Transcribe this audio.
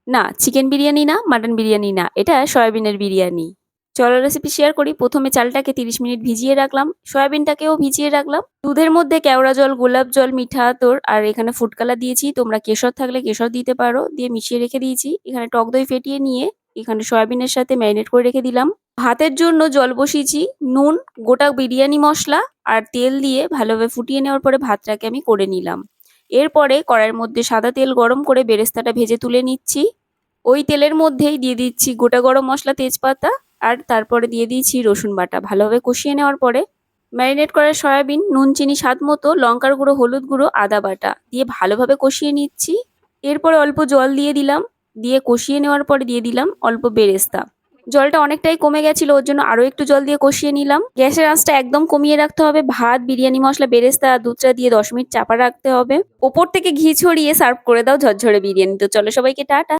না, চিকেন বিরিয়ানি না, মাটন বিরিয়ানি না, এটা সয়াবিনের বিরিয়ানি। চলো রেসিপি শেয়ার করি। প্রথমে চালটাকে ৩০ মিনিট ভিজিয়ে রাখলাম, সয়াবিনটাকেও ভিজিয়ে রাখলাম। দুধের মধ্যে কেওড়া জল, গোলাপ জল, মিঠা আতর আর এখানে ফুড কালার দিয়েছি। তোমরা কেশর থাকলে কেশর দিতে পারো। দিয়ে মিশিয়ে রেখে দিয়েছি। এখানে টক দই ফেটিয়ে নিয়ে এখানে সয়াবিনের সাথে ম্যারিনেট করে রেখে দিলাম। ভাতের জন্য জল বসিয়েছি। নুন, গোটা বিরিয়ানি মসলা আর তেল দিয়ে ভালোভাবে ফুটিয়ে নেওয়ার পরে ভাতটাকে আমি করে নিলাম। এরপরে কড়াইয়ের মধ্যে সাদা তেল গরম করে বেরেস্তাটা ভেজে তুলে নিচ্ছি। ওই তেলের মধ্যেই দিয়ে দিচ্ছি গোটা গরম মসলা, তেজপাতা আর তারপরে দিয়ে দিয়েছি রসুন বাটা। ভালোভাবে কষিয়ে নেওয়ার পরে ম্যারিনেট করা সয়াবিন, নুন, চিনি স্বাদ মতো, লঙ্কার গুঁড়ো, হলুদ গুঁড়ো, আদা বাটা দিয়ে ভালোভাবে কষিয়ে নিচ্ছি। এরপরে অল্প জল দিয়ে দিলাম। দিয়ে কষিয়ে নেওয়ার পরে দিয়ে দিলাম অল্প বেরেস্তা। জলটা অনেকটাই কমে গেছিল, ওর জন্য আরো একটু জল দিয়ে কষিয়ে নিলাম। গ্যাসের আঁচটা একদম কমিয়ে রাখতে হবে। ভাত, বিরিয়ানি মশলা, বেরেস্তা আর দুধটা দিয়ে ১০ মিনিট চাপা রাখতে হবে। ওপর থেকে ঘি ছড়িয়ে সার্ভ করে দাও ঝরঝরে বিরিয়ানি। তো চলো সবাইকে টাটা।